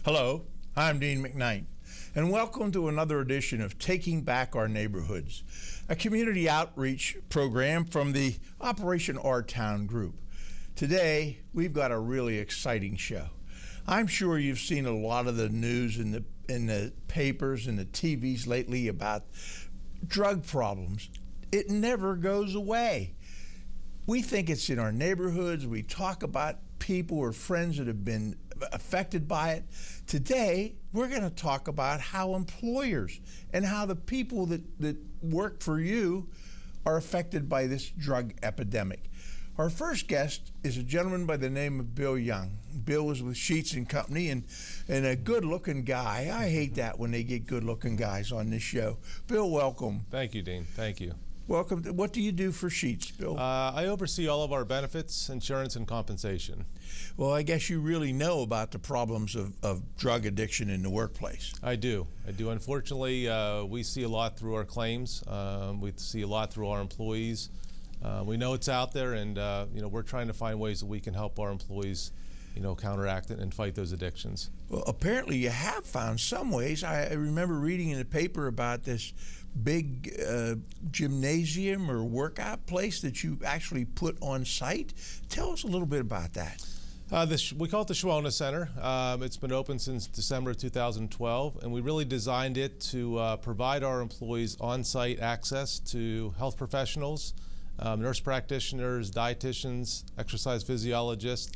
Hello, I'm Dean McKnight, and welcome to another edition of Taking Back Our Neighborhoods, a community outreach program from the Operation Our Town group. Today, we've got a really exciting show. I'm sure you've seen a lot of the news in the papers and the TVs lately about drug problems. It never goes away. We think it's in our neighborhoods. We talk about people or friends that have been affected by it. Today, we're going to talk about how employers and how the people that work for you are affected by this drug epidemic. Our first guest is a gentleman by the name of Bill Young. Bill was with Sheetz and Company and a good-looking guy. I hate that when they get good-looking guys on this show. Bill, welcome. Thank you, Dean. Thank you. Welcome. What do you do for Sheetz, Bill? I oversee all of our benefits, insurance, and compensation. Well, I guess you really know about the problems of drug addiction in the workplace. I do. Unfortunately, we see a lot through our claims. We see a lot through our employees. We know it's out there, and we're trying to find ways that we can help our employees, counteract it and fight those addictions. Well, apparently you have found some ways. I remember reading in the paper about this big gymnasium or workout place that you actually put on site. Tell us a little bit about that. We call it the Wellness Center. It's been open since December of 2012, and we really designed it to provide our employees on-site access to health professionals, nurse practitioners, dietitians, exercise physiologists,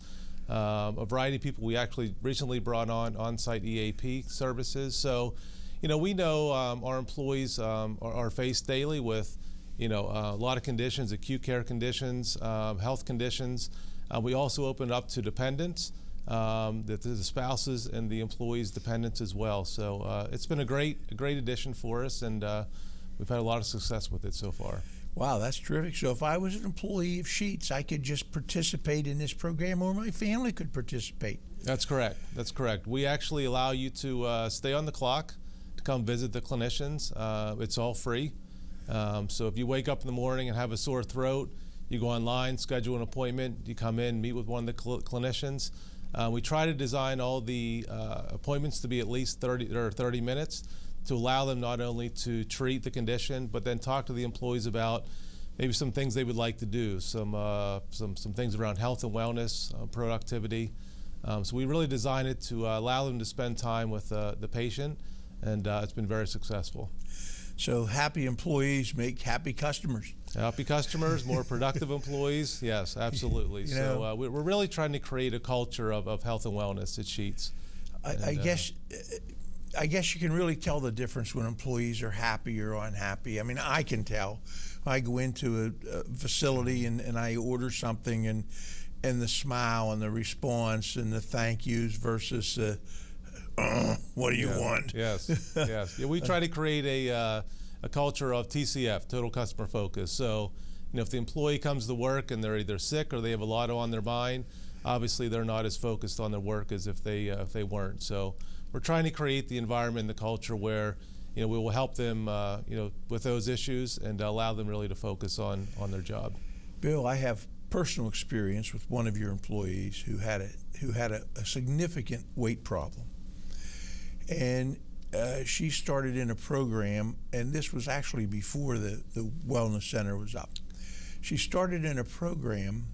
a variety of people. We actually recently brought on-site EAP services. So, we know our employees are faced daily with, a lot of conditions, acute care conditions, health conditions. We also open up to dependents, the spouses and the employees' dependents as well. So it's been a great addition for us, and we've had a lot of success with it so far. Wow, that's terrific. So if I was an employee of Sheetz, I could just participate in this program, or my family could participate. That's correct. We actually allow you to stay on the clock, to come visit the clinicians. It's all free. So if you wake up in the morning and have a sore throat, you go online, schedule an appointment, you come in, meet with one of the clinicians. We try to design all the appointments to be at least 30 minutes to allow them not only to treat the condition, but then talk to the employees about maybe some things they would like to do, some things around health and wellness, productivity. So we really designed it to allow them to spend time with the patient, and it's been very successful. So happy employees make happy customers. Happy customers, more productive employees. Yes, absolutely. So we're really trying to create a culture of health and wellness at Sheetz. I guess you can really tell the difference when employees are happy or unhappy. I mean, I can tell. I go into a facility and I order something, and the smile and the response and the thank yous versus what do you want? Yes. Yeah, we try to create a culture of TCF, total customer focus. So, if the employee comes to work and they're either sick or they have a lot on their mind, obviously they're not as focused on their work as if they weren't. So we're trying to create the environment and the culture where we will help them with those issues and allow them really to focus on their job. Bill, I have personal experience with one of your employees who had a significant weight problem. And she started in a program, and this was actually before the Wellness Center was up. She started in a program,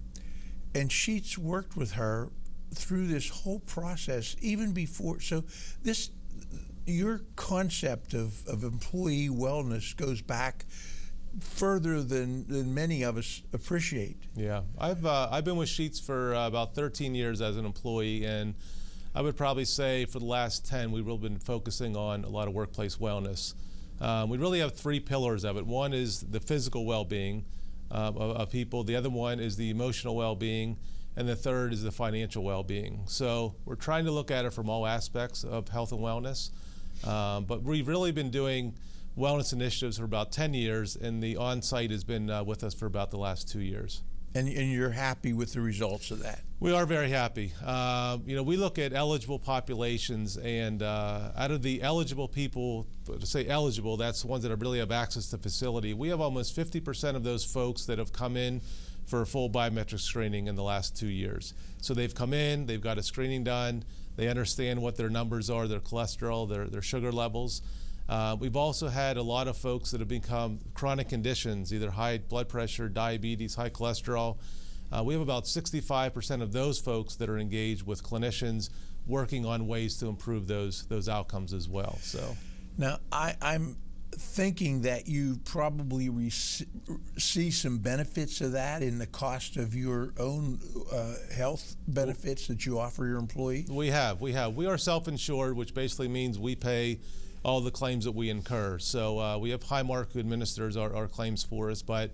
and Sheetz worked with her through this whole process, even before. So your concept of employee wellness goes back further than many of us appreciate. Yeah, I've been with Sheetz for about 13 years as an employee, and I would probably say for the last 10, we've really been focusing on a lot of workplace wellness. We really have three pillars of it. One is the physical well-being of people. The other one is the emotional well-being. And the third is the financial well-being. So we're trying to look at it from all aspects of health and wellness. But we've really been doing wellness initiatives for about 10 years, and the on-site has been with us for about the last 2 years. And you're happy with the results of that? We are very happy. We look at eligible populations, and out of the eligible people, to say eligible, that's the ones that really have access to facility. We have almost 50% of those folks that have come in for a full biometric screening in the last 2 years. So they've come in, they've got a screening done, they understand what their numbers are, their cholesterol, their sugar levels. We've also had a lot of folks that have become chronic conditions, either high blood pressure, diabetes, high cholesterol. We have about 65% of those folks that are engaged with clinicians working on ways to improve those outcomes as well. So now I'm thinking that you probably see some benefits of that in the cost of your own health benefits that you offer your employee. We are self-insured, which basically means we pay all the claims that we incur. So we have Highmark who administers our claims for us, but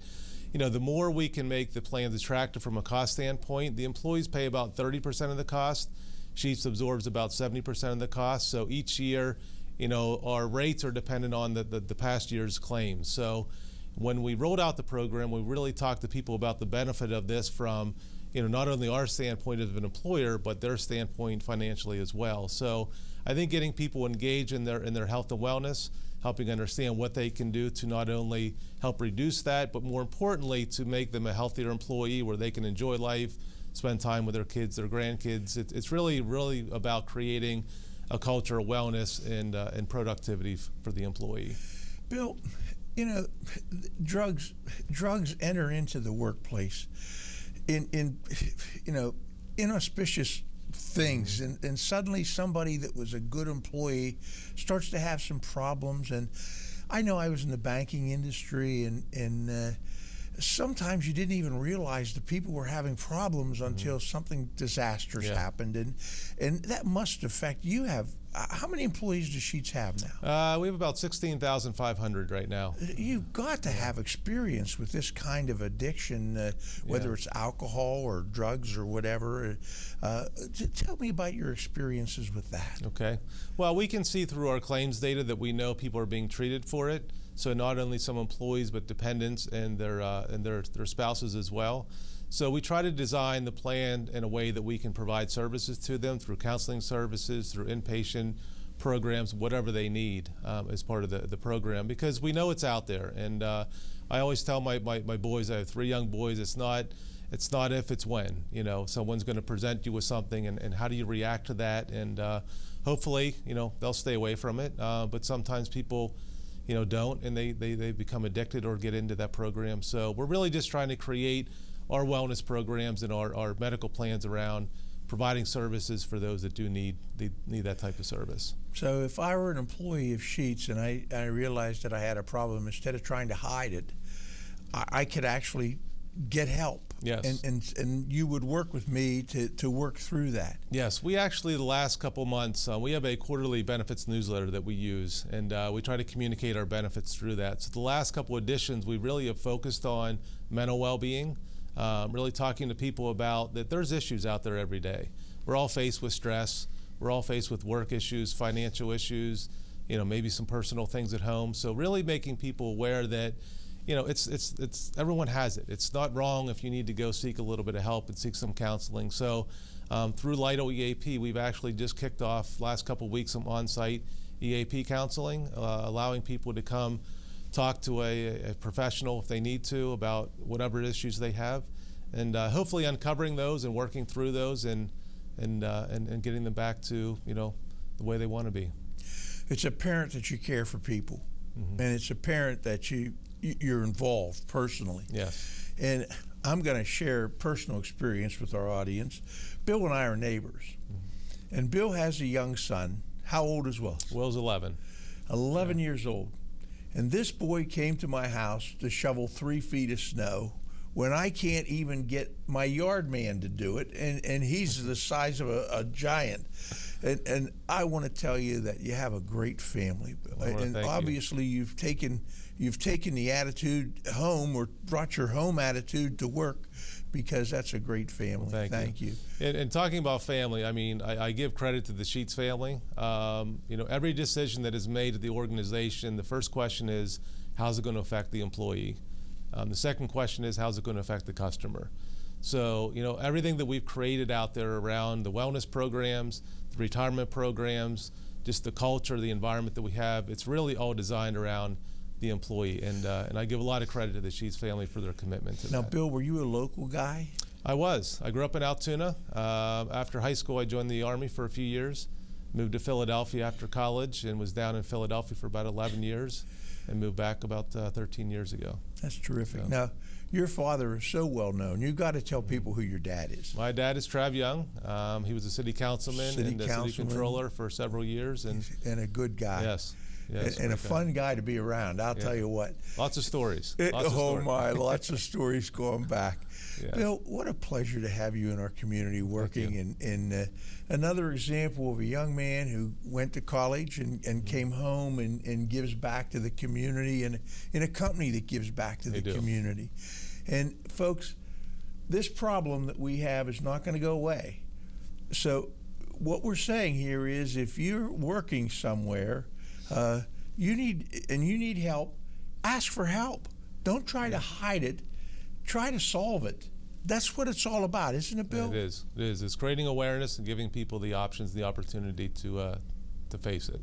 the more we can make the plans attractive from a cost standpoint, the employees pay about 30% of the cost. Sheetz absorbs about 70% of the cost. So each year, our rates are dependent on the past year's claims. So when we rolled out the program, we really talked to people about the benefit of this from, not only our standpoint as an employer, but their standpoint financially as well. So I think getting people engaged in their health and wellness, helping understand what they can do to not only help reduce that, but more importantly, to make them a healthier employee where they can enjoy life, spend time with their kids, their grandkids. It's really, really about creating a culture of wellness and productivity for the employee. Bill, drugs enter into the workplace in inauspicious things, and suddenly somebody that was a good employee starts to have some problems. And I know I was in the banking industry, and sometimes you didn't even realize the people were having problems until something disastrous happened, and that must affect you. How many employees does Sheetz have now? We have about 16,500 right now. You've got to have experience with this kind of addiction, whether it's alcohol or drugs or whatever. Tell me about your experiences with that. Okay. Well, we can see through our claims data that we know people are being treated for it. So not only some employees, but dependents and their spouses as well. So we try to design the plan in a way that we can provide services to them through counseling services, through inpatient programs, whatever they need as part of the program, because we know it's out there. And I always tell my boys, I have 3 young boys, it's not if, it's when. Someone's going to present you with something, and how do you react to that? And hopefully, they'll stay away from it. But sometimes people don't, and they become addicted or get into that program. So we're really just trying to create our wellness programs and our medical plans around providing services for those that do need that type of service. So if I were an employee of Sheetz and I realized that I had a problem, instead of trying to hide it, I could actually get help. Yes. And you would work with me to work through that. Yes, we actually, the last couple months, we have a quarterly benefits newsletter that we use, and we try to communicate our benefits through that. So the last couple editions, we really have focused on mental well-being, really talking to people about that there's issues out there every day. We're all faced with stress. We're all faced with work issues, financial issues, maybe some personal things at home. So really making people aware that it's everyone has it. It's not wrong if you need to go seek a little bit of help and seek some counseling. So through Lytle EAP, we've actually just kicked off last couple of weeks some on-site EAP counseling, allowing people to come talk to a professional if they need to about whatever issues they have, and hopefully uncovering those and working through those and getting them back to the way they want to be. It's apparent that you care for people, and it's apparent that you're involved personally. Yes. And I'm going to share personal experience with our audience. Bill and I are neighbors, and Bill has a young son. How old is Will? Will's 11. 11 years old. And this boy came to my house to shovel 3 feet of snow when I can't even get my yard man to do it, and he's the size of a giant. And I want to tell you that you have a great family, and obviously you've taken the attitude home, or brought your home attitude to work, because that's a great family. Well, thank you. And talking about family, I mean, I give credit to the Sheetz family. Every decision that is made at the organization, the first question is, how's it going to affect the employee? The second question is, how's it going to affect the customer? So, everything that we've created out there around the wellness programs, the retirement programs, just the culture, the environment that we have, it's really all designed around the employee. And I give a lot of credit to the Sheetz family for their commitment to Now, that. Bill, were you a local guy? I was. I grew up in Altoona. After high school, I joined the Army for a few years, moved to Philadelphia after college, and was down in Philadelphia for about 11 years, and moved back about 13 years ago. That's terrific. So. Now, your father is so well known. You've got to tell people who your dad is. My dad is Trav Young. He was a city councilman and a city controller for several years. And a good guy. Yes. And a fun guy to be around, I'll tell you what. Lots of stories. Lots of stories going back. Yes. Bill, what a pleasure to have you in our community working. And another example of a young man who went to college and came home and gives back to the community, and in a company that gives back to the community. And folks, this problem that we have is not going to go away. So what we're saying here is, if you're working somewhere, you need help, ask for help. Don't try to hide it. Try to solve it. That's what it's all about, isn't it, Bill? It is. It is. It's creating awareness and giving people the options, the opportunity to face it.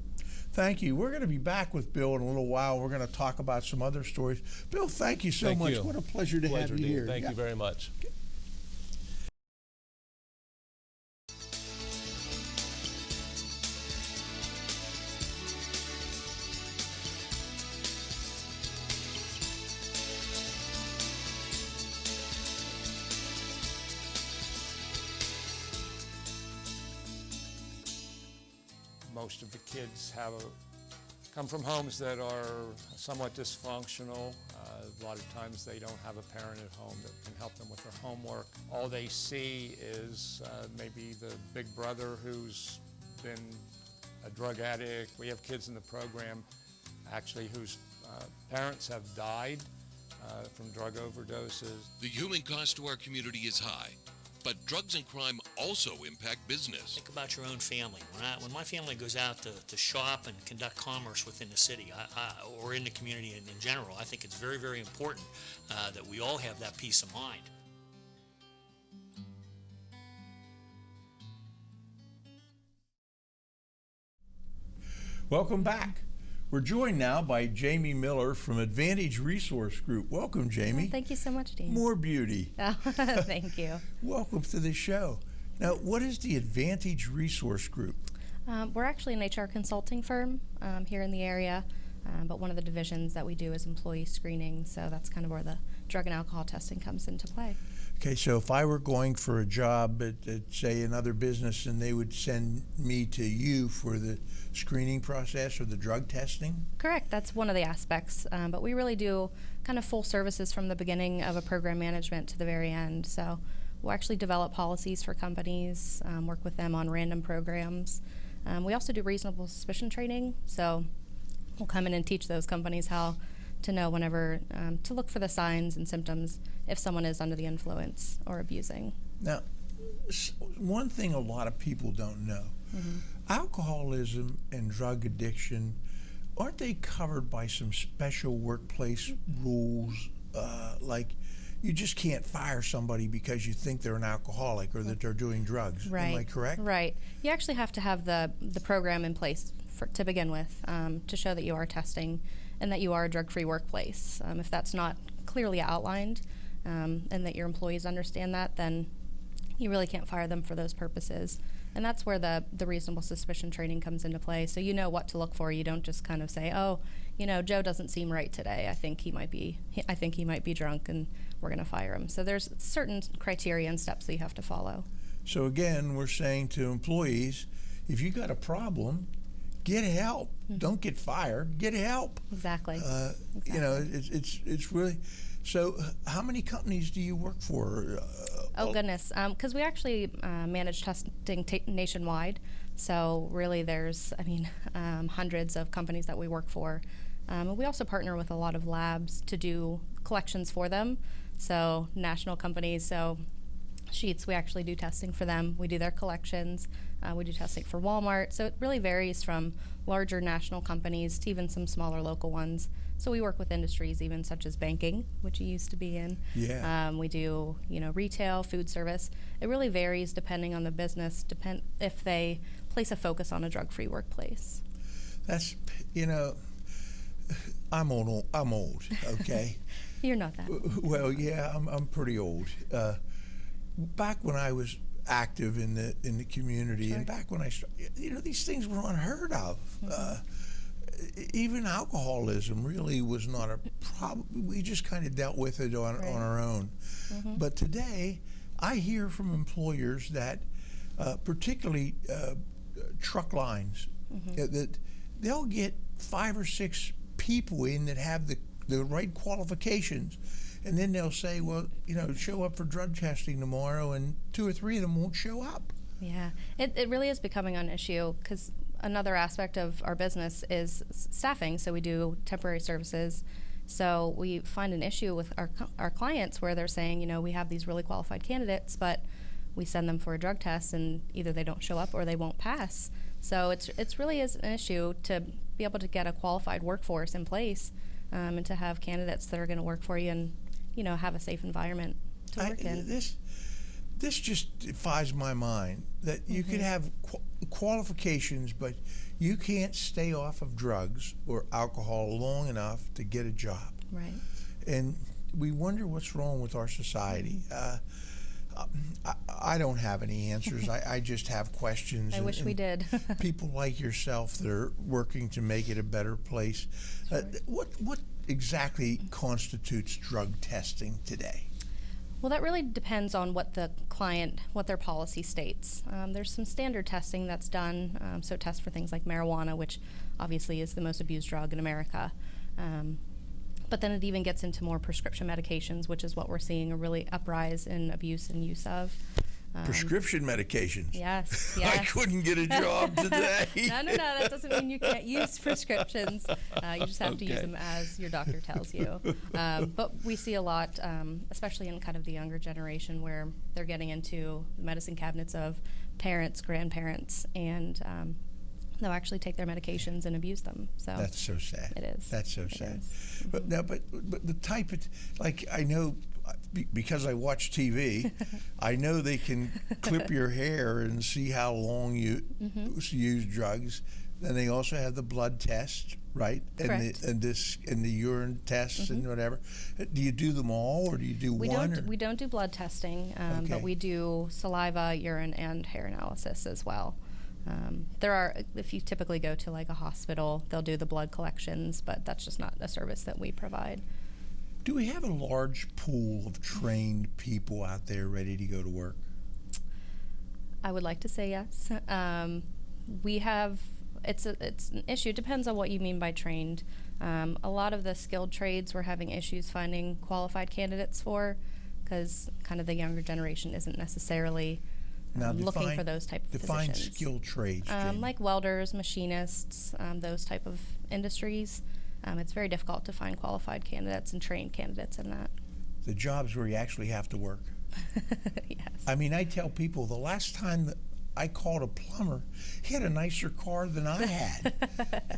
Thank you. We're going to be back with Bill in a little while. We're going to talk about some other stories. Bill, thank you so much. What a pleasure to have you Dean. here. Thank you very much. Most of the kids come from homes that are somewhat dysfunctional. A lot of times they don't have a parent at home that can help them with their homework. All they see is maybe the big brother who's been a drug addict. We have kids in the program actually whose parents have died from drug overdoses. The human cost to our community is high, but drugs and crime also impact business. Think about your own family. When my family goes out to shop and conduct commerce within the city or in the community in general, I think it's very, very important that we all have that peace of mind. Welcome back. We're joined now by Jamie Miller from Advantage Resource Group. Welcome, Jamie. Thank you so much, Dean. More beauty. Oh, thank you. Welcome to the show. Now, what is the Advantage Resource Group? We're actually an HR consulting firm here in the area, but one of the divisions that we do is employee screening, so that's kind of where the drug and alcohol testing comes into play. Okay, so if I were going for a job at say, another business, and they would send me to you for the screening process or the drug testing? Correct, that's one of the aspects, but we really do kind of full services from the beginning of a program management to the very end. So we'll actually develop policies for companies, work with them on random programs. We also do reasonable suspicion training, so we'll come in and teach those companies how to know whenever to look for the signs and symptoms if someone is under the influence or abusing. Now, one thing a lot of people don't know, alcoholism and drug addiction, aren't they covered by some special workplace rules? Like, you just can't fire somebody because you think they're an alcoholic or that they're doing drugs. Right. Am I correct? Right. You actually have to have the program in place to begin with to show that you are testing and that you are a drug-free workplace. If that's not clearly outlined and that your employees understand that, then you really can't fire them for those purposes. And that's where the reasonable suspicion training comes into play. So you know what to look for. You don't just kind of say, oh, you know, Joe doesn't seem right today. I think he might be drunk, and we're going to fire him. So there's certain criteria and steps that you have to follow. So again, we're saying to employees, if you got a problem, get help. Don't get fired. Get help. Exactly. You know, it's really. So, how many companies do you work for? Oh goodness, because we actually manage testing nationwide. So really, there's hundreds of companies that we work for. We also partner with a lot of labs to do collections for them. So national companies. So Sheetz, we actually do testing for them. We do their collections. We do testing for Walmart. So it really varies from larger national companies to even some smaller local ones. So we work with industries even such as banking, which you used to be in. Yeah. We do, retail, food service. It really varies depending on the business, if they place a focus on a drug-free workplace. That's, I'm old. Okay. You're not that old. Well, yeah, I'm pretty old. Back when I was active in the community, Sure. and back when I started, these things were unheard of. Even alcoholism really was not a problem. We just kind of dealt with it on our own. But today, I hear from employers that, particularly truck lines, that they'll get 5 or 6 people in that have the right qualifications, and then they'll say, well, show up for drug testing tomorrow, and 2 or 3 of them won't show up. Yeah, it really is becoming an issue because another aspect of our business is staffing. So we do temporary services. So we find an issue with our clients where they're saying, we have these really qualified candidates, but we send them for a drug test and either they don't show up or they won't pass. So it's really is an issue to be able to get a qualified workforce in place and to have candidates that are going to work for you and, have a safe environment to work in. This just defies my mind that you could have qualifications, but you can't stay off of drugs or alcohol long enough to get a job. Right. And we wonder what's wrong with our society. I don't have any answers. I just have questions. I wish we did. People like yourself that are working to make it a better place. What exactly constitutes drug testing today? Well, that really depends on what the client, what their policy states. There's some standard testing that's done, so tests for things like marijuana, which obviously is the most abused drug in America. But then it even gets into more prescription medications, which is what we're seeing a really uprise in abuse and use of. Prescription medications? Yes. I couldn't get a job today. No, that doesn't mean you can't use prescriptions. You just have to use them as your doctor tells you. But we see a lot, especially in kind of the younger generation, where they're getting into the medicine cabinets of parents, grandparents, and they'll actually take their medications and abuse them. So that's so sad. It is. That's so sad. Mm-hmm. But now, but the type of, like, I know because I watch TV, I know they can clip your hair and see how long you use drugs. Then they also have the blood test, right? Correct. And the urine tests and whatever. Do you do them all, or do you do one? We don't do blood testing, Okay. but we do saliva, urine, and hair analysis as well. There are, if you typically go to like a hospital, they'll do the blood collections, but that's just not a service that we provide. Do we have a large pool of trained people out there ready to go to work? I would like to say yes. We have, it's an issue. It depends on what you mean by trained. A lot of the skilled trades we're having issues finding qualified candidates for because kind of the younger generation isn't necessarily looking for those type of define positions. skilled trades, like welders, machinists, those type of industries. It's very difficult to find qualified candidates and trained candidates in that. The jobs where you actually have to work. Yes. I mean, I tell people the last time that I called a plumber, he had a nicer car than I had.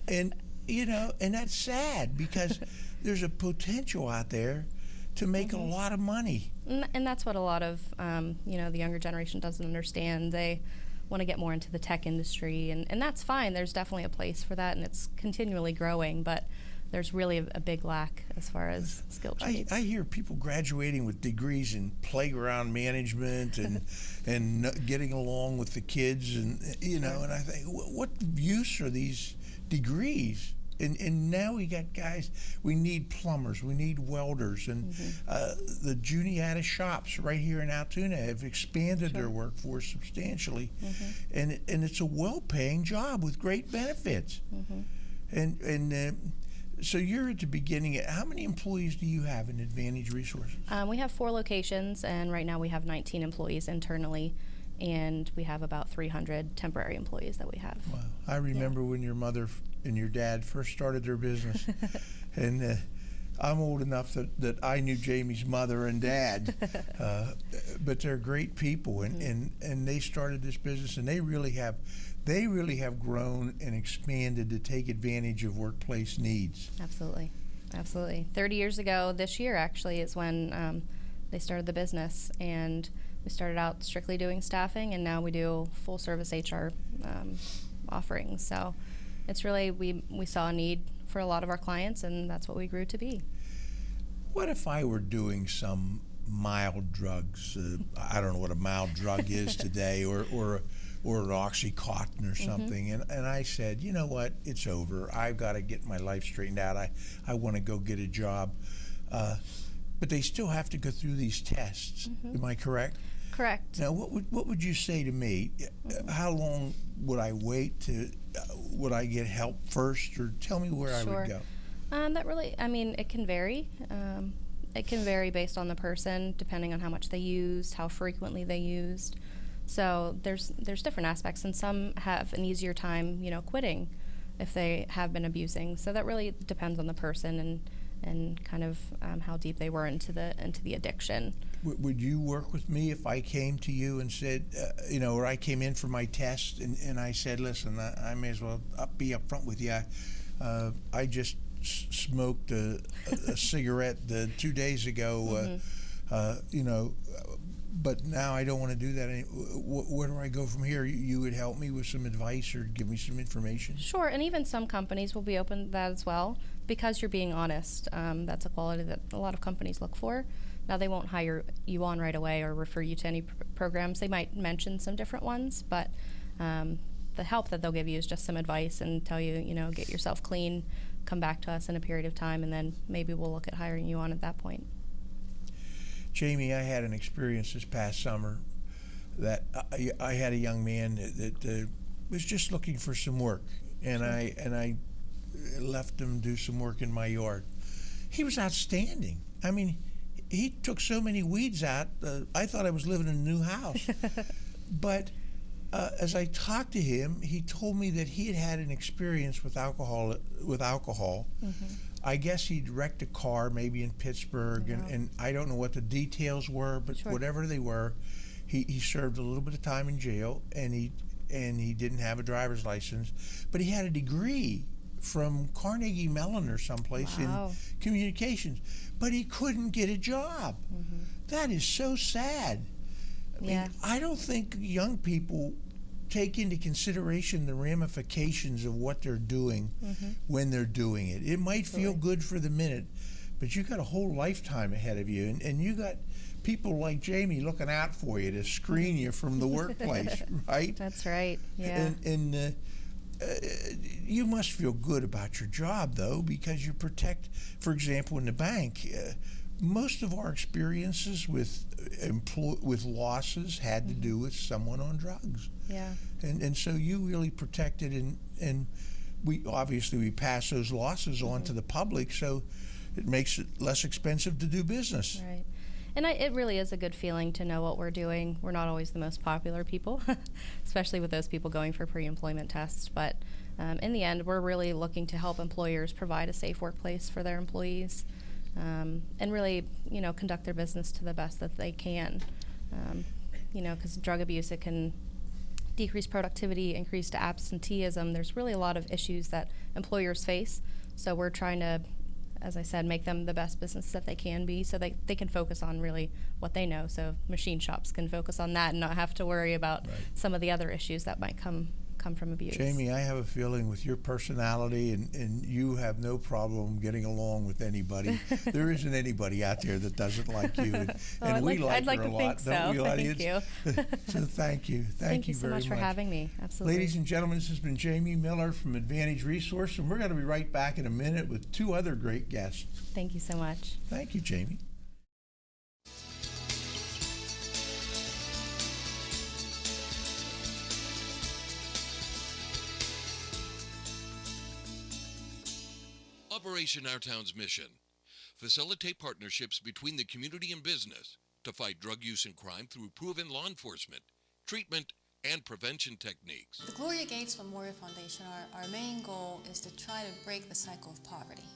And that's sad because there's a potential out there to make a lot of money. And that's what a lot of, the younger generation doesn't understand. They want to get more into the tech industry, and that's fine. There's definitely a place for that, and it's continually growing, but there's really a big lack as far as skilled trades. I hear people graduating with degrees in playground management and getting along with the kids, and and I think, what use are these degrees? And now we got guys, we need plumbers, we need welders, and the Juniata shops right here in Altoona have expanded their workforce substantially, and it's a well-paying job with great benefits. So you're at the beginning. How many employees do you have in Advantage Resources? We have 4 locations, and right now we have 19 employees internally, and we have about 300 temporary employees that we have. Wow. I remember when your mother and your dad first started their business, and I'm old enough that I knew Jamie's mother and dad, but they're great people, and they started this business, and they really have grown and expanded to take advantage of workplace needs. Absolutely. 30 years ago this year actually is when they started the business, and we started out strictly doing staffing, and now we do full service HR offerings. So it's really, we saw a need for a lot of our clients, and that's what we grew to be. What if I were doing some mild drugs? I don't know what a mild drug is today, or an Oxycontin or something, and I said, you know what, it's over. I've got to get my life straightened out. I want to go get a job. But they still have to go through these tests. Am I correct? Correct. Now, what would you say to me? How long would I wait to? Would I get help first, or tell me where I would go? That really, I mean, it can vary. It can vary based on the person, depending on how much they used, how frequently they used. So there's different aspects, and some have an easier time, quitting if they have been abusing. So that really depends on the person and kind of how deep they were into the addiction. Would you work with me if I came to you and said, or I came in for my test and I said, listen, I may as well be upfront with you. I just smoked a cigarette 2 days ago, but now I don't want to do that. Where do I go from here? You would help me with some advice or give me some information? Sure, and even some companies will be open to that as well, because you're being honest. That's a quality that a lot of companies look for. Now, they won't hire you on right away or refer you to any programs. They might mention some different ones, but the help that they'll give you is just some advice and tell you, get yourself clean, come back to us in a period of time, and then maybe we'll look at hiring you on at that point. Jamie, I had an experience this past summer that I had a young man that was just looking for some work, and I left him do some work in my yard. He was outstanding. I mean, he took so many weeds out, I thought I was living in a new house. But as I talked to him, he told me that he had an experience with alcohol. I guess he'd wrecked a car maybe in Pittsburgh, and I don't know what the details were, but whatever they were, he served a little bit of time in jail, and he didn't have a driver's license, but he had a degree from Carnegie Mellon or someplace in communications, but he couldn't get a job. That is so sad. I mean, I don't think young people take into consideration the ramifications of what they're doing when they're doing it. It might feel good for the minute, but you got a whole lifetime ahead of you, and you got people like Jamie looking out for you to screen you from the workplace, right? That's right. Yeah. And you must feel good about your job, though, because you protect, for example, in the bank, most of our experiences with losses had to do with someone on drugs. Yeah. And so you really protected, and we pass those losses on to the public, so it makes it less expensive to do business. Right. And it really is a good feeling to know what we're doing. We're not always the most popular people, especially with those people going for pre-employment tests. But in the end, we're really looking to help employers provide a safe workplace for their employees, and really, conduct their business to the best that they can. Because drug abuse, it can decrease productivity, increase absenteeism. There's really a lot of issues that employers face. So we're trying to, as I said, make them the best business that they can be, so they can focus on really what they know. So machine shops can focus on that and not have to worry about some of the other issues that might come from abuse. Jamie, I have a feeling with your personality, and you have no problem getting along with anybody. There isn't anybody out there that doesn't like you, and we like her a lot, don't we, audience? Thank you. So thank you. Thank you so very much for having me. Absolutely. Ladies and gentlemen, this has been Jamie Miller from Advantage Resource, and we're going to be right back in a minute with two other great guests. Thank you so much. Thank you, Jamie. Operation Our Town's mission: facilitate partnerships between the community and business to fight drug use and crime through proven law enforcement, treatment, and prevention techniques. The Gloria Gates Memorial Foundation, our main goal is to try to break the cycle of poverty.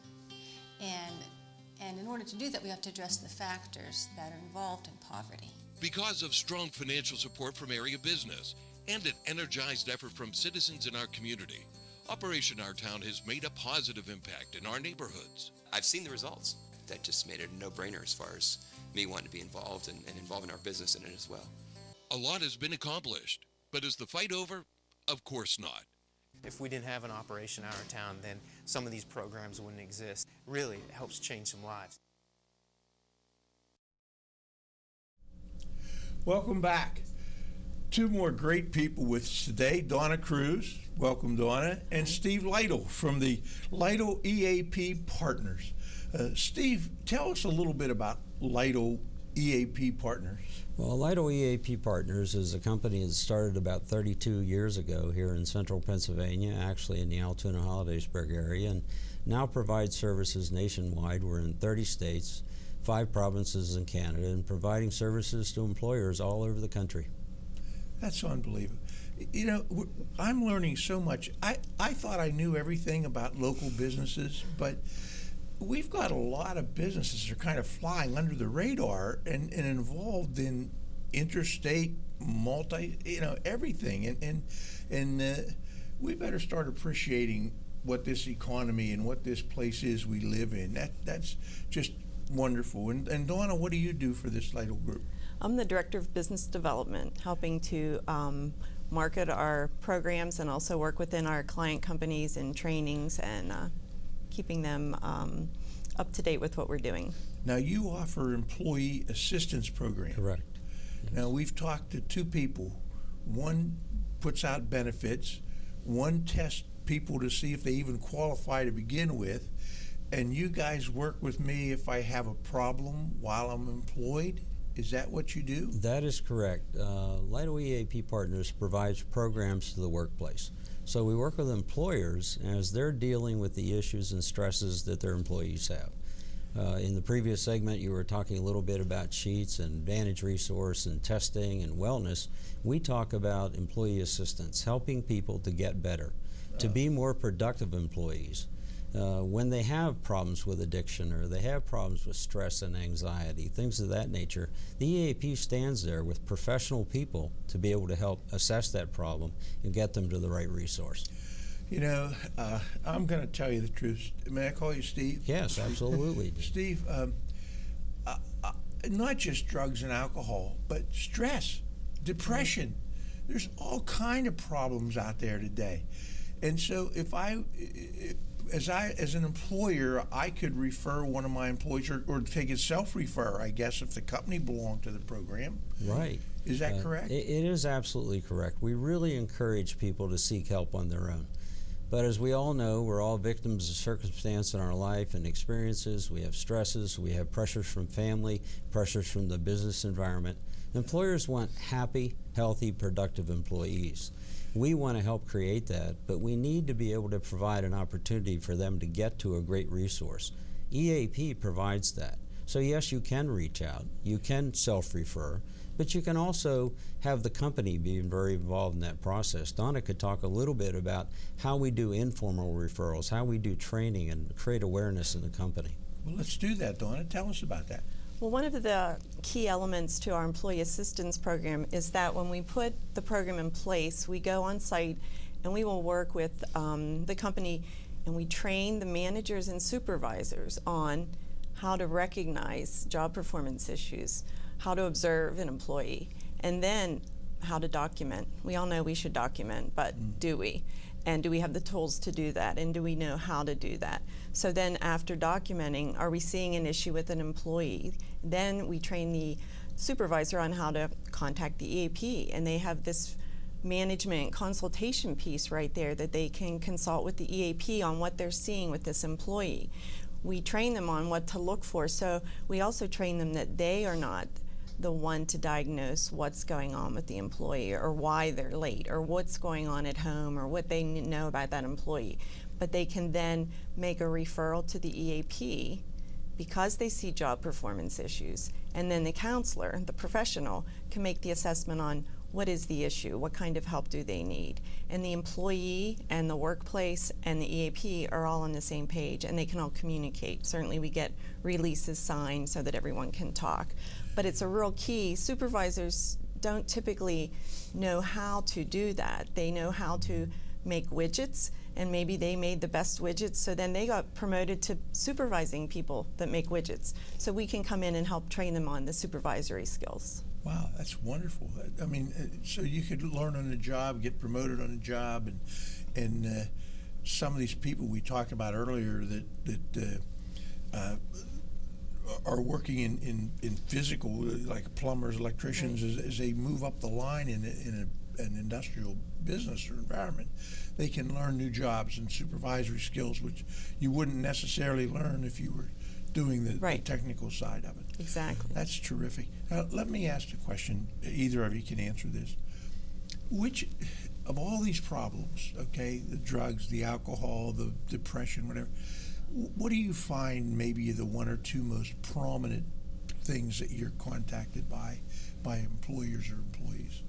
And in order to do that, we have to address the factors that are involved in poverty. Because of strong financial support from area business and an energized effort from citizens in our community, Operation Our Town has made a positive impact in our neighborhoods. I've seen the results. That just made it a no-brainer as far as me wanting to be involved and involving our business in it as well. A lot has been accomplished, but is the fight over? Of course not. If we didn't have an operation in our town, then some of these programs wouldn't exist. Really, it helps change some lives. Welcome back. Two more great people with us today. Donna Cruse, welcome Donna, and Steve Lytle from the Lytle EAP Partners. Steve, tell us a little bit about Lytle EAP Partners. Well, Lytle EAP Partners is a company that started about 32 years ago here in central Pennsylvania, actually in the Altoona Hollidaysburg area, and now provides services nationwide. We're in 30 states, 5 provinces in Canada, and providing services to employers all over the country. That's unbelievable. You know, I'm learning so much. I thought I knew everything about local businesses, but we've got a lot of businesses that are kind of flying under the radar and involved in interstate, everything. And we better start appreciating what this economy and what this place is we live in. That's just wonderful. And Donna, what do you do for this Lytle group? I'm the Director of Business Development, helping to market our programs and also work within our client companies and trainings and keeping them up to date with what we're doing. Now, you offer employee assistance programs. Correct. Yes. Now, we've talked to 2 people. One puts out benefits, one tests people to see if they even qualify to begin with, and you guys work with me if I have a problem while I'm employed. Is that what you do? That is correct. Lytle EAP Partners provides programs to the workplace. So we work with employers as they're dealing with the issues and stresses that their employees have. In the previous segment, you were talking a little bit about Sheetz and Advantage Resource and testing and wellness. We talk about employee assistance, helping people to get better, to be more productive employees. When they have problems with addiction or they have problems with stress and anxiety, things of that nature, the EAP stands there with professional people to be able to help assess that problem and get them to the right resource. You know, I'm going to tell you the truth. May I call you Steve? Yes, absolutely. Steve, not just drugs and alcohol, but stress, depression. There's all kind of problems out there today. And so if as an employer, I could refer one of my employees or take a self-refer, I guess, if the company belonged to the program. Right. Is that correct? It is absolutely correct. We really encourage people to seek help on their own. But as we all know, we're all victims of circumstance in our life and experiences. We have stresses, we have pressures from family, pressures from the business environment. Employers want happy, healthy, productive employees. We want to help create that, but we need to be able to provide an opportunity for them to get to a great resource. EAP provides that. So yes, you can reach out, you can self-refer, but you can also have the company be very involved in that process. Donna could talk a little bit about how we do informal referrals, how we do training and create awareness in the company. Well, let's do that, Donna. Tell us about that. Well, one of the key elements to our employee assistance program is that when we put the program in place, we go on site and we will work with the company and we train the managers and supervisors on how to recognize job performance issues, how to observe an employee, and then how to document. We all know we should document, but do we? And do we have the tools to do that? And do we know how to do that? So then after documenting, are we seeing an issue with an employee? Then we train the supervisor on how to contact the EAP, and they have this management consultation piece right there that they can consult with the EAP on what they're seeing with this employee. We train them on what to look for, so we also train them that they are not the one to diagnose what's going on with the employee or why they're late or what's going on at home or what they know about that employee. But they can then make a referral to the EAP because they see job performance issues. And then the counselor, the professional, can make the assessment on what is the issue, what kind of help do they need. And the employee and the workplace and the EAP are all on the same page and they can all communicate. Certainly we get releases signed so that everyone can talk. But it's a real key. Supervisors don't typically know how to do that. They know how to make widgets, and maybe they made the best widgets, so then they got promoted to supervising people that make widgets. So we can come in and help train them on the supervisory skills. Wow, that's wonderful. I mean, so you could learn on the job, get promoted on the job, and some of these people we talked about earlier that are working in physical, like plumbers, electricians, as they move up the line in an industrial business or environment, they can learn new jobs and supervisory skills, which you wouldn't necessarily learn if you were doing the technical side of it. Exactly. That's terrific. Now, let me ask the question, either of you can answer this. Which of all these problems, okay, the drugs, the alcohol, the depression, whatever, what do you find maybe the one or two most prominent things that you're contacted by employers or employees?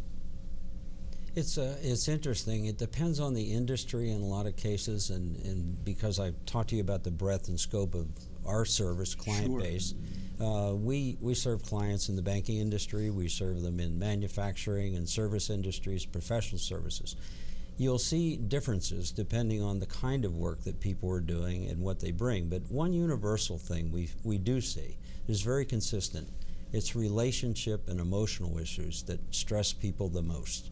It's interesting. It depends on the industry in a lot of cases, and because I've talked to you about the breadth and scope of our service client base, we serve clients in the banking industry, we serve them in manufacturing and service industries, professional services. You'll see differences depending on the kind of work that people are doing and what they bring, but one universal thing we do see is very consistent. It's relationship and emotional issues that stress people the most.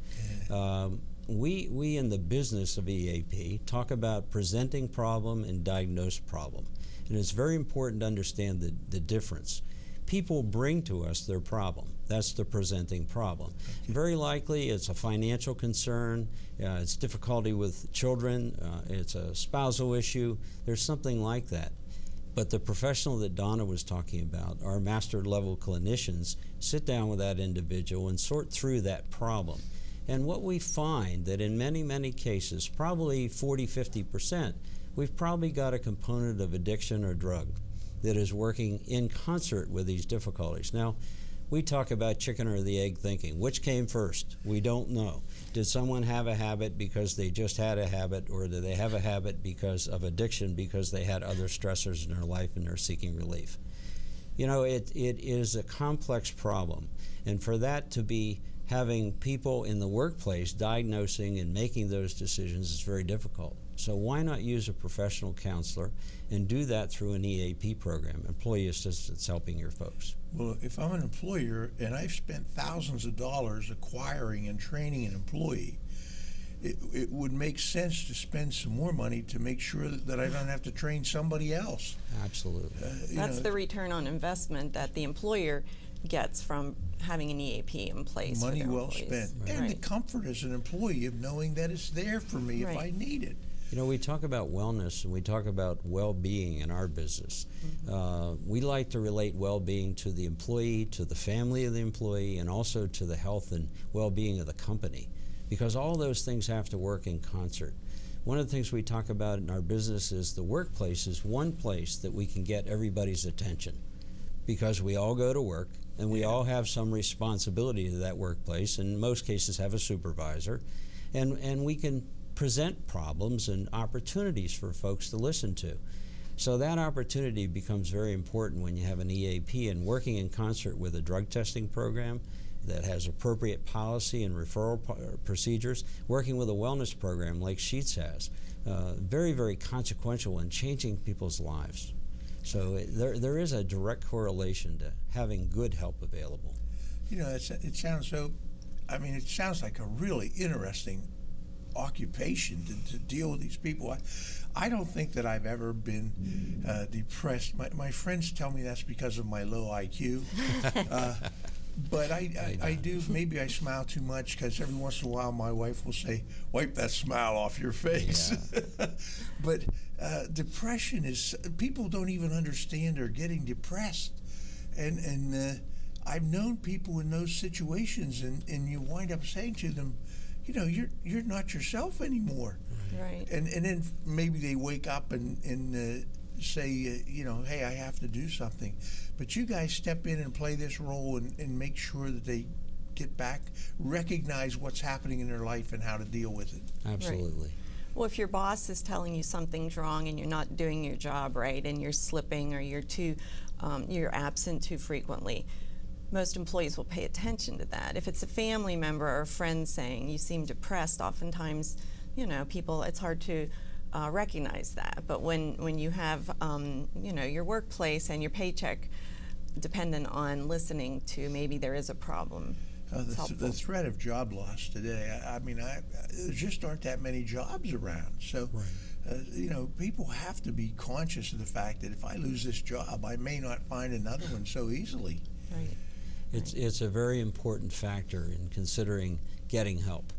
We in the business of EAP talk about presenting problem and diagnosed problem. And it's very important to understand the difference. People bring to us their problem. That's the presenting problem. Very likely it's a financial concern, it's difficulty with children, it's a spousal issue, there's something like that. But the professional that Donna was talking about, our master level clinicians, sit down with that individual and sort through that problem. And what we find that in many, many cases, probably 40–50%, we've probably got a component of addiction or drug that is working in concert with these difficulties. Now, we talk about chicken or the egg thinking. Which came first? We don't know. Did someone have a habit because they just had a habit, or did they have a habit because of addiction, because they had other stressors in their life and they're seeking relief? You know, it is a complex problem, and for that to be having people in the workplace diagnosing and making those decisions is very difficult. So why not use a professional counselor and do that through an EAP program, employee assistance, helping your folks? Well, if I'm an employer and I've spent thousands of dollars acquiring and training an employee, it would make sense to spend some more money to make sure that I don't have to train somebody else. Absolutely. That's the return on investment that the employer gets from having an EAP in place. Money well employees. spent. And the comfort as an employee of knowing that it's there for me if I need it. You know, we talk about wellness and we talk about well-being in our business. We like to relate well-being to the employee, to the family of the employee, and also to the health and well-being of the company, because all those things have to work in concert. One of the things we talk about in our business is the workplace is one place that we can get everybody's attention, because we all go to work and we all have some responsibility to that workplace, and in most cases have a supervisor, and we can present problems and opportunities for folks to listen to. So that opportunity becomes very important when you have an EAP, and working in concert with a drug testing program that has appropriate policy and referral procedures, working with a wellness program like Sheetz has, very, very consequential in changing people's lives. So there is a direct correlation to having good help available. You know, it sounds so, I mean, it sounds like a really interesting occupation to deal with these people. I don't think that I've ever been depressed. My friends tell me that's because of my low IQ. But I do, maybe I smile too much, because every once in a while my wife will say, wipe that smile off your face. Yeah. But depression is, people don't even understand they're getting depressed. And I've known people in those situations, and you wind up saying to them, you know, you're not yourself anymore. Right. And then maybe they wake up and say, you know, hey, I have to do something. But you guys step in and play this role and make sure that they get back, recognize what's happening in their life and how to deal with it. Absolutely. Right. Well, if your boss is telling you something's wrong and you're not doing your job right, and you're slipping, or you're absent too frequently, most employees will pay attention to that. If it's a family member or a friend saying you seem depressed, oftentimes, you know, it's hard to recognize that. But when you have, you know, your workplace and your paycheck dependent on listening to maybe there is a problem. The threat of job loss today, I mean, there just aren't that many jobs around. So, you know, people have to be conscious of the fact that if I lose this job, I may not find another one so easily. Right. It's a very important factor in considering getting help.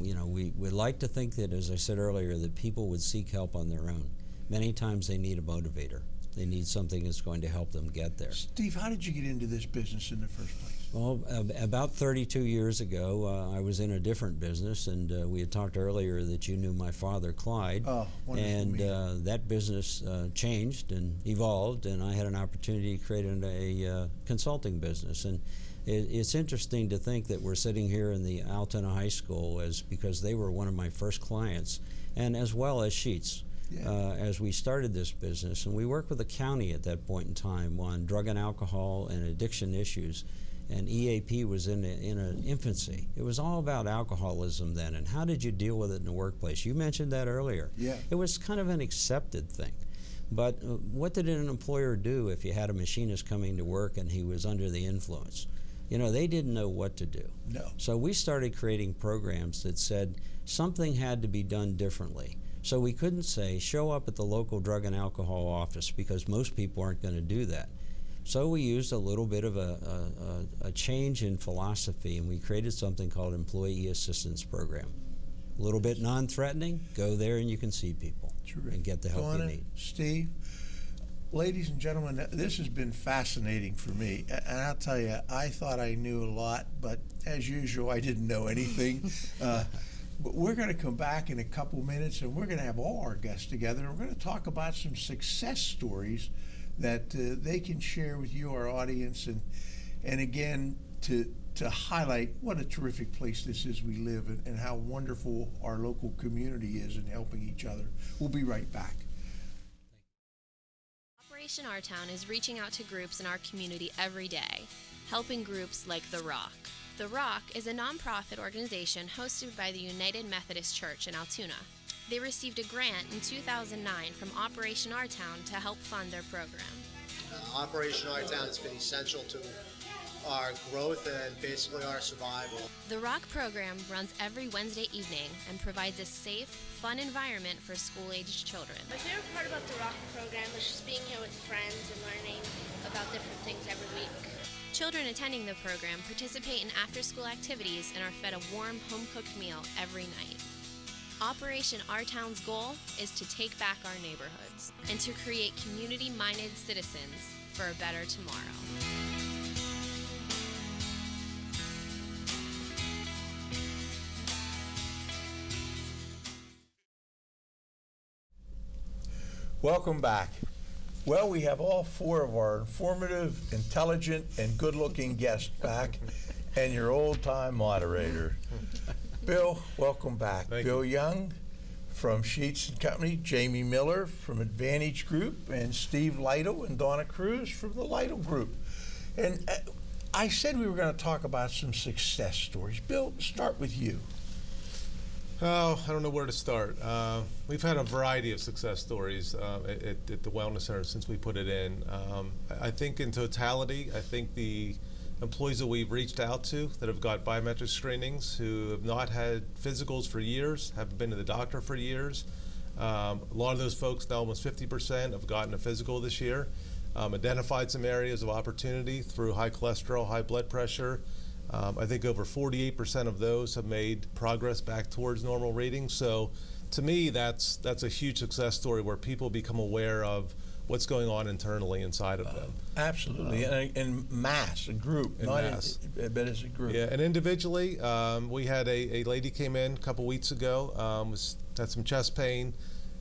You know, we like to think that, as I said earlier, that people would seek help on their own. Many times they need a motivator. They need something that's going to help them get there. Steve, how did you get into this business in the first place? Well, about 32 years ago, I was in a different business, and we had talked earlier that you knew my father, Clyde. Oh, wonderful. And that business changed and evolved, and I had an opportunity to create a consulting business. And it's interesting to think that we're sitting here in the Altoona High School because they were one of my first clients, and as well as Sheetz. As we started this business, and we worked with the county at that point in time on drug and alcohol and addiction issues, and EAP was in an infancy. It was all about alcoholism then, and how did you deal with it in the workplace? You mentioned that earlier. Yeah. It was kind of an accepted thing. But what did an employer do if you had a machinist coming to work and he was under the influence? You know, they didn't know what to do. No. So we started creating programs that said something had to be done differently. So we couldn't say, show up at the local drug and alcohol office, because most people aren't going to do that. So we used a little bit of a change in philosophy, and we created something called Employee Assistance Program. A little bit non-threatening, go there and you can see people. Terrific. And get the help Donna, you need. Steve, ladies and gentlemen, this has been fascinating for me. And I'll tell you, I thought I knew a lot, but as usual, I didn't know anything. But we're going to come back in a couple minutes, and we're going to have all our guests together, and we're going to talk about some success stories that they can share with you, our audience, and again, to highlight what a terrific place this is we live in, and how wonderful our local community is in helping each other. We'll be right back. Operation Our Town is reaching out to groups in our community every day, helping groups like The Rock. The Rock is a nonprofit organization hosted by the United Methodist Church in Altoona. They received a grant in 2009 from Operation Our Town to help fund their program. Operation Our Town has been essential to our growth and basically our survival. The Rock program runs every Wednesday evening and provides a safe, fun environment for school-aged children. My favorite part about the Rock program is just being here with friends and learning about different things every week. Children attending the program participate in after-school activities and are fed a warm, home-cooked meal every night. Operation Our Town's goal is to take back our neighborhoods and to create community-minded citizens for a better tomorrow. Welcome back. Well, we have all four of our informative, intelligent, and good-looking guests back, and your old-time moderator. Bill, welcome back. Thank Bill you. Young from Sheetz & Company, Jamie Miller from Advantage Group, and Steve Lytle and Donna Cruse from the Lytle Group. And I said we were going to talk about some success stories. Bill, start with you. Oh, I don't know where to start. We've had a variety of success stories at the Wellness Center since we put it in. I think in totality, I think the employees that we've reached out to that have got biometric screenings, who have not had physicals for years, haven't been to the doctor for years. A lot of those folks, now almost 50%, have gotten a physical this year, identified some areas of opportunity through high cholesterol, high blood pressure. I think over 48% of those have made progress back towards normal readings. So to me, that's a huge success story where people become aware of what's going on internally inside of them. Absolutely, in mass, a group, not mass. But as a group. Yeah, and individually, we had a lady came in a couple weeks ago, had some chest pain,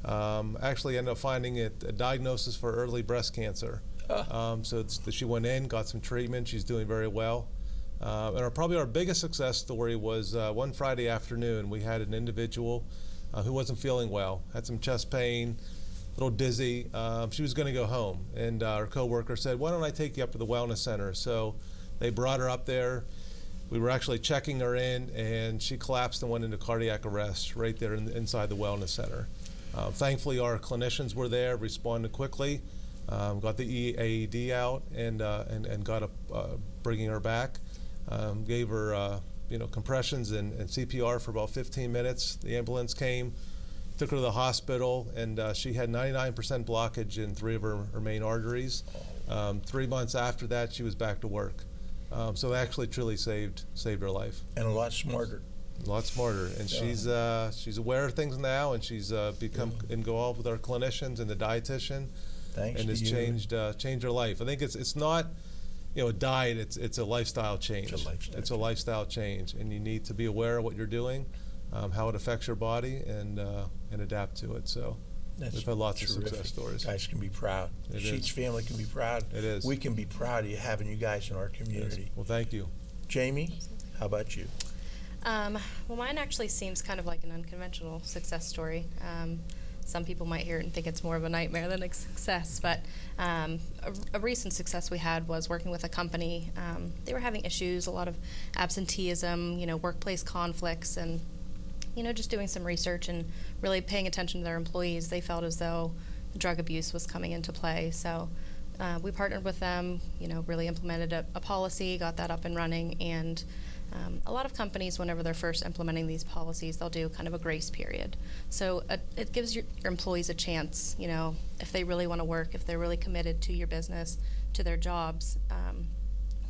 actually ended up finding a diagnosis for early breast cancer. So she went in, got some treatment, she's doing very well. And probably our biggest success story was one Friday afternoon, we had an individual who wasn't feeling well, had some chest pain, a little dizzy. She was going to go home, and our coworker said, "Why don't I take you up to the Wellness Center?" So they brought her up there. We were actually checking her in, and she collapsed and went into cardiac arrest right there inside the Wellness Center. Thankfully, our clinicians were there, responded quickly. got the AED out and got bringing her back. Gave her compressions and CPR for about 15 minutes. The ambulance came, took her to the hospital, and she had 99% blockage in 3 of her main arteries. 3 months after that, she was back to work. So it actually truly saved her life. And a lot smarter. A lot smarter, and she's aware of things now, and she's become involved with our clinicians and the dietitian, Thanks and to has you. changed her life. I think it's not a diet; it's a lifestyle change. It's a lifestyle change, and you need to be aware of what you're doing, how it affects your body, and adapt to it. So we've had lots of success stories. Guys can be proud. The Sheetz family can be proud. It is. We can be proud of you having you guys in our community. Well, thank you. Jamie, how about you? Well, mine actually seems kind of like an unconventional success story. Some people might hear it and think it's more of a nightmare than a success, but a recent success we had was working with a company. They were having issues, a lot of absenteeism, workplace conflicts, and just doing some research and really paying attention to their employees. They felt as though drug abuse was coming into play. So we partnered with them, really implemented a policy, got that up and running, and a lot of companies, whenever they're first implementing these policies, they'll do kind of a grace period. So it gives your employees a chance, if they really want to work, if they're really committed to your business, to their jobs,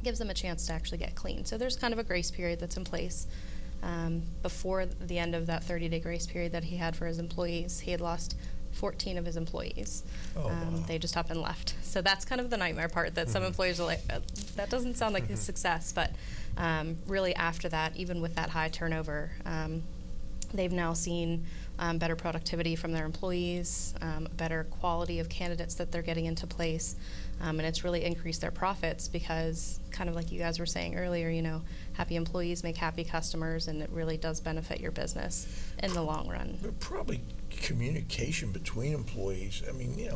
gives them a chance to actually get clean. So there's kind of a grace period that's in place. Before the end of that 30-day grace period that he had for his employees, he had lost 14 of his employees. Oh, wow. They just up and left. So that's kind of the nightmare part, that some employers are like, that doesn't sound like a success, but really after that, even with that high turnover, they've now seen better productivity from their employees, better quality of candidates that they're getting into place, and it's really increased their profits because, kind of like you guys were saying earlier, happy employees make happy customers, and it really does benefit your business in the long run. But probably communication between employees. I mean,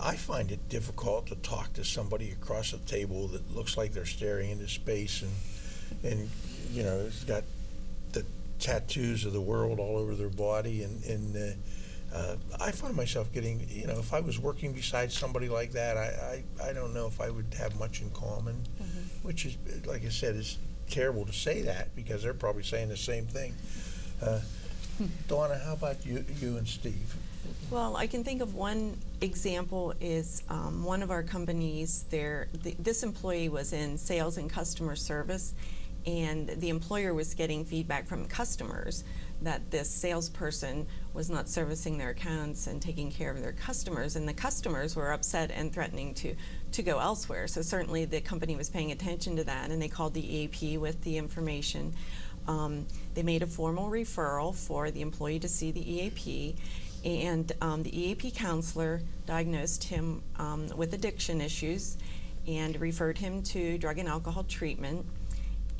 I find it difficult to talk to somebody across the table that looks like they're staring into space and has got the tattoos of the world all over their body, and I find myself getting, if I was working beside somebody like that, I don't know if I would have much in common, which is, like I said, is terrible to say that because they're probably saying the same thing. Donna, how about you and Steve? Well, I can think of one example is one of our companies. This employee was in sales and customer service, and the employer was getting feedback from customers that this salesperson was not servicing their accounts and taking care of their customers, and the customers were upset and threatening to go elsewhere. So certainly the company was paying attention to that, and they called the EAP with the information. They made a formal referral for the employee to see the EAP, and the EAP counselor diagnosed him with addiction issues and referred him to drug and alcohol treatment.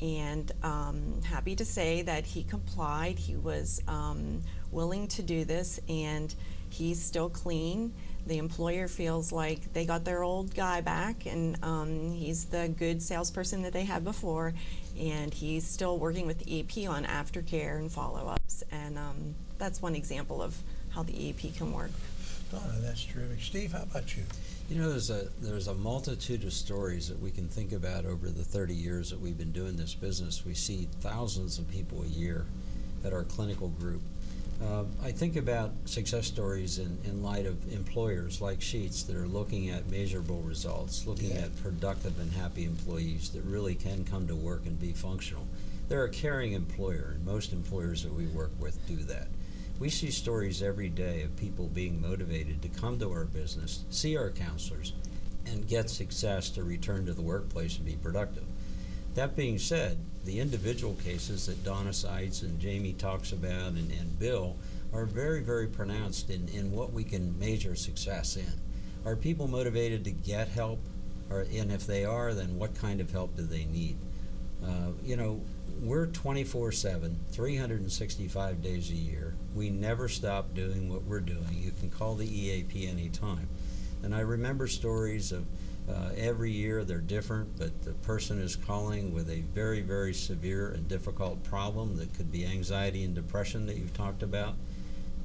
And happy to say that he complied. He was willing to do this, and he's still clean. The employer feels like they got their old guy back, and he's the good salesperson that they had before, and he's still working with the EAP on aftercare and follow-ups, and that's one example of how the EAP can work. Donna, that's terrific. Steve, how about you? There's a multitude of stories that we can think about over the 30 years that we've been doing this business. We see thousands of people a year at our clinical group. I think about success stories in light of employers like Sheetz that are looking at measurable results, looking at productive and happy employees that really can come to work and be functional. They're a caring employer, and most employers that we work with do that. We see stories every day of people being motivated to come to our business, see our counselors, and get success to return to the workplace and be productive. That being said, the individual cases that Donna cites and Jamie talks about and Bill are very, very pronounced in what we can measure success in. Are people motivated to get help? And if they are, then what kind of help do they need? We're 24/7, 365 days a year. We never stop doing what we're doing. You can call the EAP anytime. And I remember stories of every year they're different, but the person is calling with a very, very severe and difficult problem that could be anxiety and depression that you've talked about.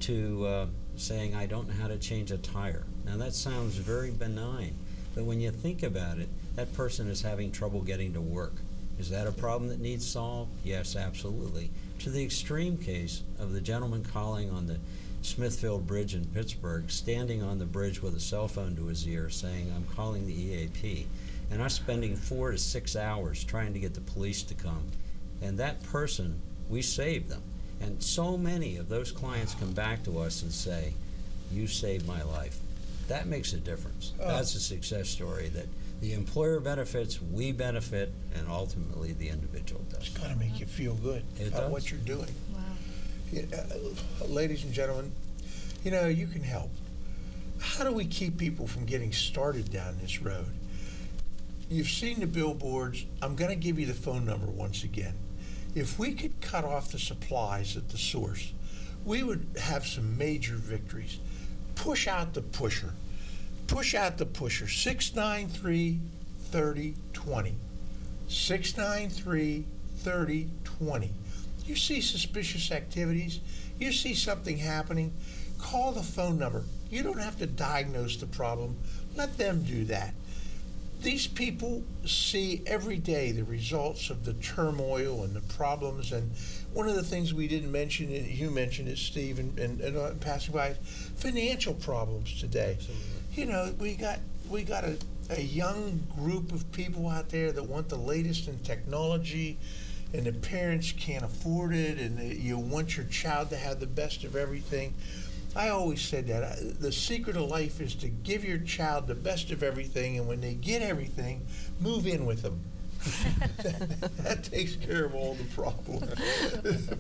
to saying, I don't know how to change a tire. Now that sounds very benign, but when you think about it, that person is having trouble getting to work. Is that a problem that needs solved? Yes, absolutely. To the extreme case of the gentleman calling on the Smithfield Bridge in Pittsburgh, standing on the bridge with a cell phone to his ear saying, I'm calling the EAP, and I'm spending 4 to 6 hours trying to get the police to come. And that person, we saved them. And so many of those clients come back to us and say, you saved my life. That makes a difference. That's a success story that the employer benefits, we benefit, and ultimately the individual does. It's got to make you feel good about what you're doing. Wow. Ladies and gentlemen, you know, you can help. How do we keep people from getting started down this road? You've seen the billboards. I'm going to give you the phone number once again. If we could cut off the supplies at the source, we would have some major victories. Push out the pusher. Push out the pusher. 693-3020. 693-3020. You see suspicious activities, you see something happening, call the phone number. You don't have to diagnose the problem. Let them do that. These people see every day the results of the turmoil and the problems, and one of the things we didn't mention, you mentioned it, Steve, and passing by, financial problems today. Absolutely. You know, we got a young group of people out there that want the latest in technology, and the parents can't afford it, and you want your child to have the best of everything. I always said that the secret of life is to give your child the best of everything, and when they get everything, move in with them. That takes care of all the problems.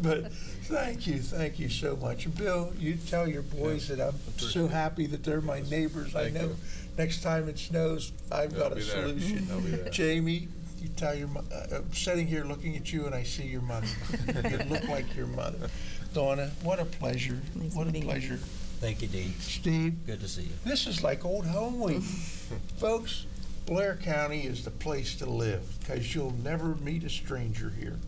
But thank you so much. And Bill, you tell your boys that I'm so happy that they're my neighbors. I know next time it snows, I've got a solution. Jamie, you tell your I'm sitting here looking at you and I see your mother. You look like your mother. Donna, what a pleasure. What a pleasure. Thank you, Dean. Steve. Good to see you. This is like old home week. Folks, Blair County is the place to live because you'll never meet a stranger here.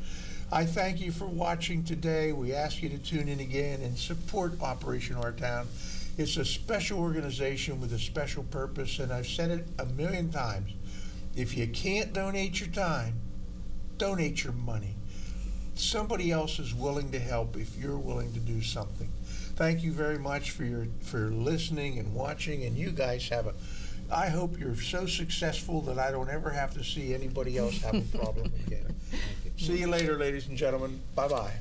I thank you for watching today. We ask you to tune in again and support Operation Our Town. It's a special organization with a special purpose, and I've said it a million times. If you can't donate your time, donate your money. Somebody else is willing to help if you're willing to do something. Thank you very much for listening and watching, and you guys I hope you're so successful that I don't ever have to see anybody else have a problem again. See you later, ladies and gentlemen. Bye-bye.